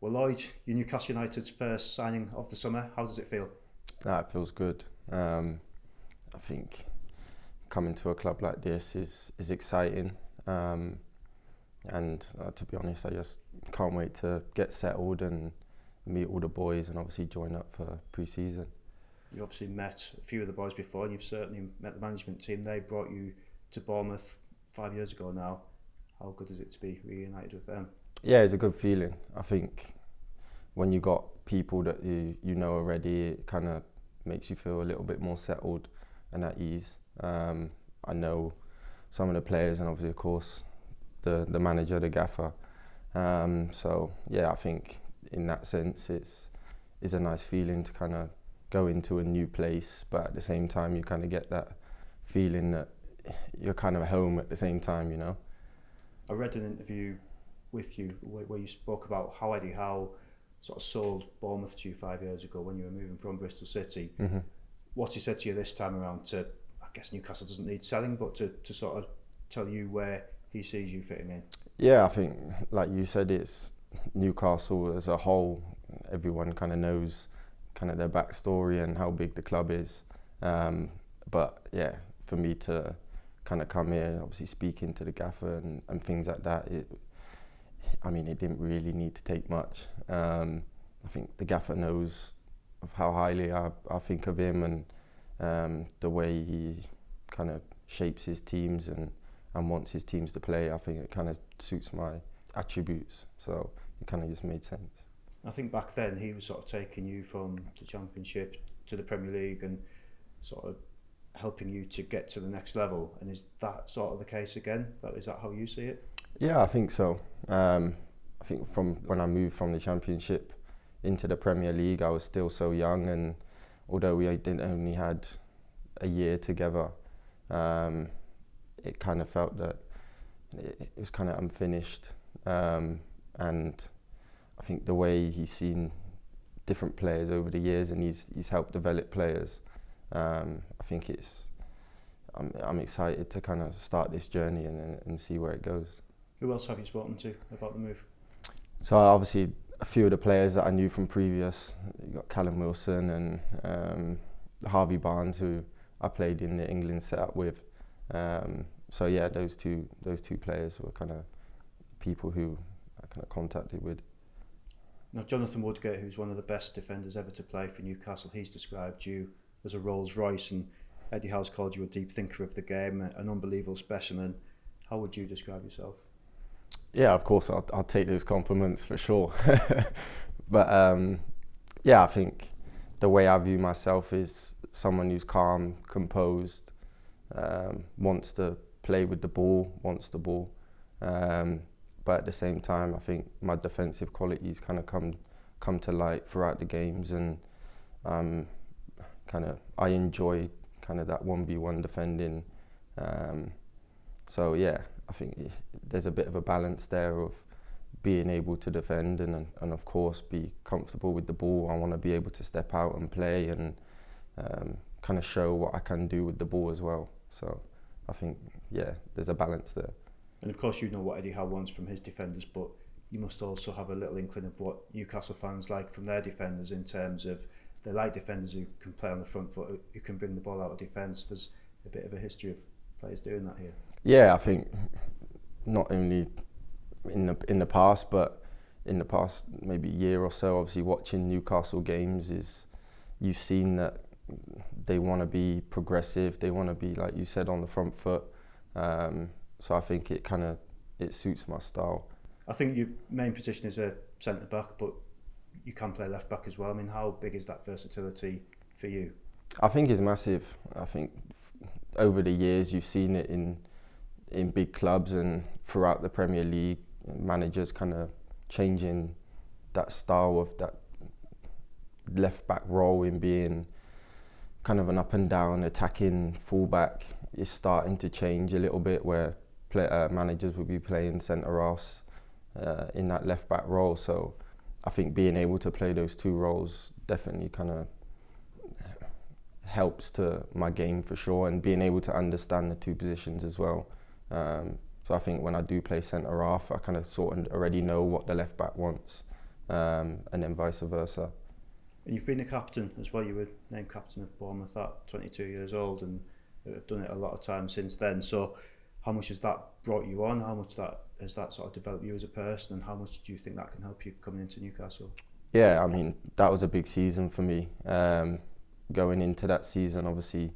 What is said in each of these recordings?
Well, Lloyd, your Newcastle United's first signing of the summer. How does it feel? That feels good. I think coming to a club like this is exciting, and to be honest, I just can't wait to get settled and meet all the boys and obviously join up for pre-season. You obviously met a few of the boys before, and you've certainly met the management team. They brought you to Bournemouth 5 years ago now. How good is it to be reunited with them? Yeah, it's a good feeling. I think when you got people that you know already, it kind of makes you feel a little bit more settled and at ease. I know some of the players and obviously, of course, the manager, the gaffer. So yeah, I think in that sense, it's a nice feeling to kind of go into a new place, but at the same time, you kind of get that feeling that you're kind of home at the same time, you know. I read an interview with you where you spoke about how Eddie Howe sort of sold Bournemouth to you 5 years ago when you were moving from Bristol City. Mm-hmm. What he said to you this time around to, I guess Newcastle doesn't need selling, but to sort of tell you where he sees you fitting in? Yeah, I think, like you said, it's Newcastle as a whole. Everyone kind of knows kind of their backstory and how big the club is. But yeah, for me to kind of come here, obviously speaking to the gaffer and things like that, it didn't really need to take much. I think the gaffer knows of how highly I think of him and the way he kind of shapes his teams and wants his teams to play. I think it kind of suits my attributes, so it kind of just made sense. I think back then he was sort of taking you from the Championship to the Premier League and sort of helping you to get to the next level. And is that sort of the case again? Is that how you see it? Yeah, I think so. I think from when I moved from the Championship into the Premier League, I was still so young, and although we didn't only had a year together, it kind of felt that it was kind of unfinished. And I think the way he's seen different players over the years and he's helped develop players, I think I'm excited to kind of start this journey and see where it goes. Who else have you spoken to about the move? So obviously a few of the players that I knew from previous. You got Callum Wilson and Harvey Barnes, who I played in the England setup with. So yeah, those two players were kind of people who I kind of contacted with. Now, Jonathan Woodgate, who's one of the best defenders ever to play for Newcastle, he's described you as a Rolls Royce, and Eddie Howe's called you a deep thinker of the game, an unbelievable specimen. How would you describe yourself? Yeah, of course, I'll take those compliments for sure. But yeah, I think the way I view myself is someone who's calm, composed, wants to play with the ball, wants the ball. But at the same time, I think my defensive qualities kind of come to light throughout the games, and I enjoy kind of that 1v1 defending. So yeah, I think there's a bit of a balance there of being able to defend and of course be comfortable with the ball. I want to be able to step out and play and kind of show what I can do with the ball as well. So I think, yeah, there's a balance there. And of course you know what Eddie Howe wants from his defenders, but you must also have a little inkling of what Newcastle fans like from their defenders, in terms of they like defenders who can play on the front foot, who can bring the ball out of defence. There's a bit of a history of players doing that here. Yeah, I think not only in the past, but in the past maybe year or so, obviously watching Newcastle games, you've seen that they want to be progressive, they want to be, like you said, on the front foot. So I think it suits my style. I think your main position is a centre back, but you can play left back as well. I mean, how big is that versatility for you? I think it's massive. I think over the years you've seen it in big clubs and throughout the Premier League, managers kind of changing that style of that left back role in being kind of an up and down attacking fullback is starting to change a little bit, where managers will be playing centre halves in that left back role. So I think being able to play those two roles definitely kind of helps to my game for sure, and being able to understand the two positions as well. So I think when I do play centre half, I kind of sort of already know what the left back wants, and then vice versa. And you've been a captain as well. You were named captain of Bournemouth at 22 years old, and have done it a lot of times since then. So how much has that brought you on? How much has that sort of developed you as a person, and how much do you think that can help you coming into Newcastle? Yeah, I mean, that was a big season for me. Going into that season, obviously,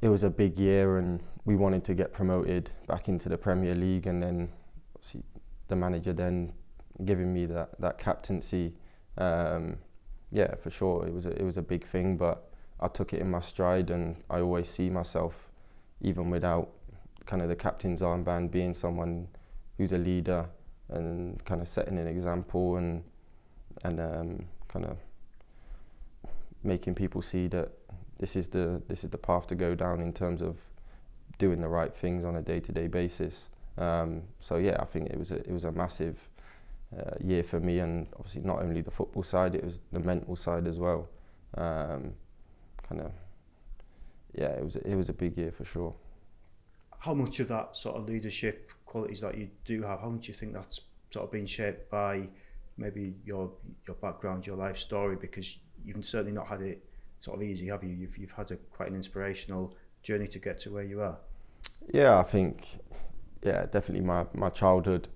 it was a big year and we wanted to get promoted back into the Premier League, and then obviously the manager then giving me that captaincy. Yeah, for sure, it was a big thing, but I took it in my stride, and I always see myself, even without kind of the captain's armband, being someone who's a leader and kind of setting an example and kind of making people see that this is the path to go down in terms of doing the right things on a day-to-day basis. So yeah, I think it was a massive year for me, and obviously not only the football side, it was the mental side as well. Yeah, it was a big year for sure. How much of that sort of leadership qualities that you do have, how much do you think that's sort of been shaped by maybe your background, your life story? Because you've certainly not had it sort of easy, have you? You've had quite an inspirational journey to get to where you are. Yeah, I think, yeah, definitely my childhood,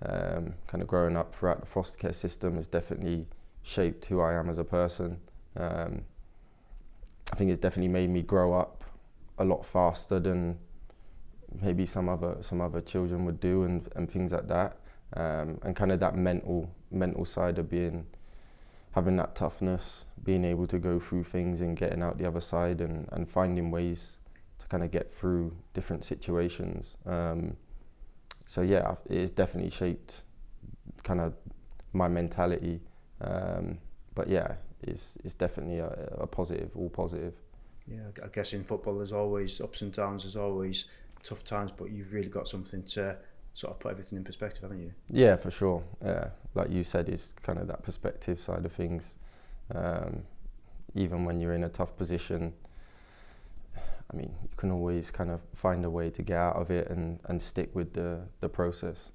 kind of growing up throughout the foster care system has definitely shaped who I am as a person. I think it's definitely made me grow up a lot faster than maybe some other children would do, and things like that. And kind of that mental side of having that toughness, being able to go through things and getting out the other side, and finding ways to kind of get through different situations. So yeah, it has definitely shaped kind of my mentality. But yeah, it's definitely a positive, all positive. Yeah, I guess in football there's always ups and downs, there's always tough times, but you've really got something to sort of put everything in perspective, haven't you? Yeah, for sure. Yeah, like you said, it's kind of that perspective side of things. Even when you're in a tough position, I mean, you can always kind of find a way to get out of it and stick with the process.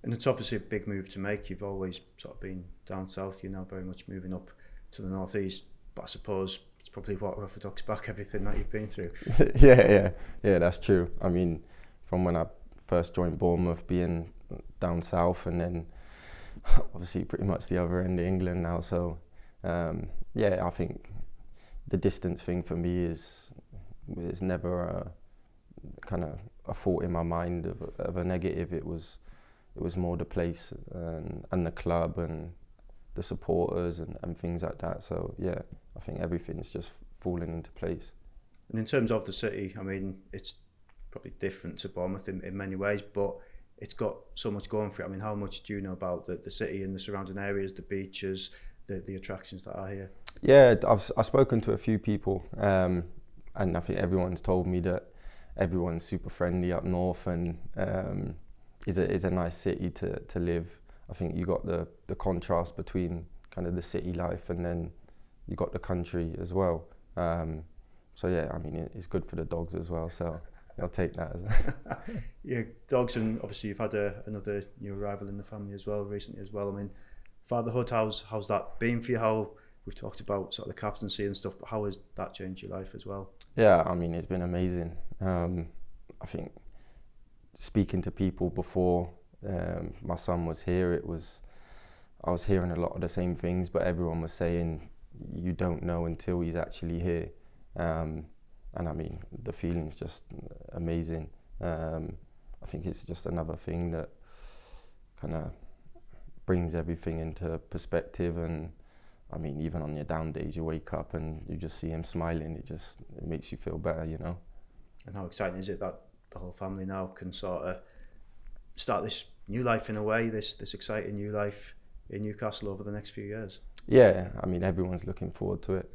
And it's obviously a big move to make. You've always sort of been down south, you're now very much moving up to the northeast, but I suppose it's probably what orthodox back everything that you've been through. Yeah, that's true. I mean, from when I first joined Bournemouth, being down south, and then obviously pretty much the other end of England now. So yeah, I think the distance thing for me is never a kind of a thought in my mind of a negative. It was more the place and the club and the supporters and things like that. So yeah, I think everything's just falling into place. And in terms of the city, I mean, it's probably different to Bournemouth in many ways, but it's got so much going for it. I mean, how much do you know about the city and the surrounding areas, the beaches, the attractions that are here? Yeah, I've spoken to a few people, and I think everyone's told me that everyone's super friendly up north, and is a nice city to live. I think you got the contrast between kind of the city life, and then you got the country as well. So yeah, I mean, it's good for the dogs as well. So I'll take that as Yeah, dogs, and obviously you've had another new arrival in the family as well recently as well. I mean, fatherhood, how's that been for you? How we've talked about sort of the captaincy and stuff, but how has that changed your life as well? Yeah, I mean, it's been amazing. I think speaking to people before my son was here, I was hearing a lot of the same things, but everyone was saying you don't know until he's actually here. And I mean, the feeling's just amazing. I think it's just another thing that kind of brings everything into perspective. And I mean, even on your down days, you wake up and you just see him smiling. It makes you feel better, you know. And how exciting is it that the whole family now can sort of start this new life in a way, this exciting new life in Newcastle over the next few years? Yeah, I mean, everyone's looking forward to it.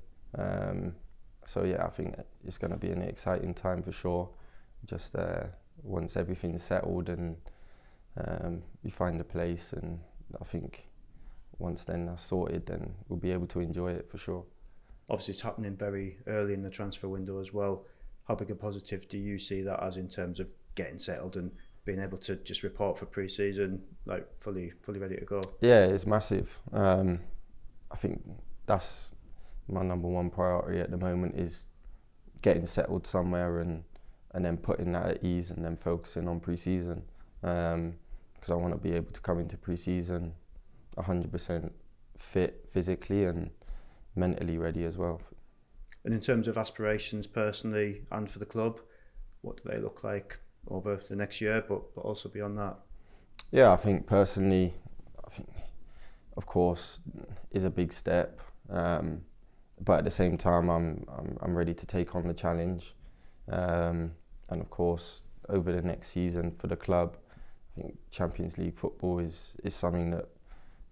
So yeah, I think it's going to be an exciting time for sure. Just once everything's settled and we find a place, and I think once then that's sorted, then we'll be able to enjoy it for sure. Obviously, it's happening very early in the transfer window as well. How big a positive do you see that as in terms of getting settled and being able to just report for pre-season like fully ready to go? Yeah, it's massive. I think that's my number one priority at the moment, is getting settled somewhere and then putting that at ease and then focusing on pre-season, because I want to be able to come into pre-season 100% fit physically and mentally ready as well. And in terms of aspirations personally and for the club, what do they look like over the next year, but also beyond that? Yeah, I think personally, of course, is a big step, but at the same time, I'm ready to take on the challenge, and of course, over the next season for the club, I think Champions League football is something that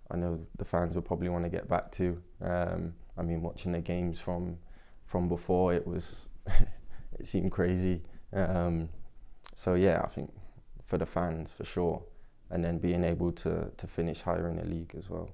I know the fans will probably want to get back to. I mean, watching the games from before, it was it seemed crazy. So yeah, I think for the fans for sure, and then being able to finish higher in the league as well.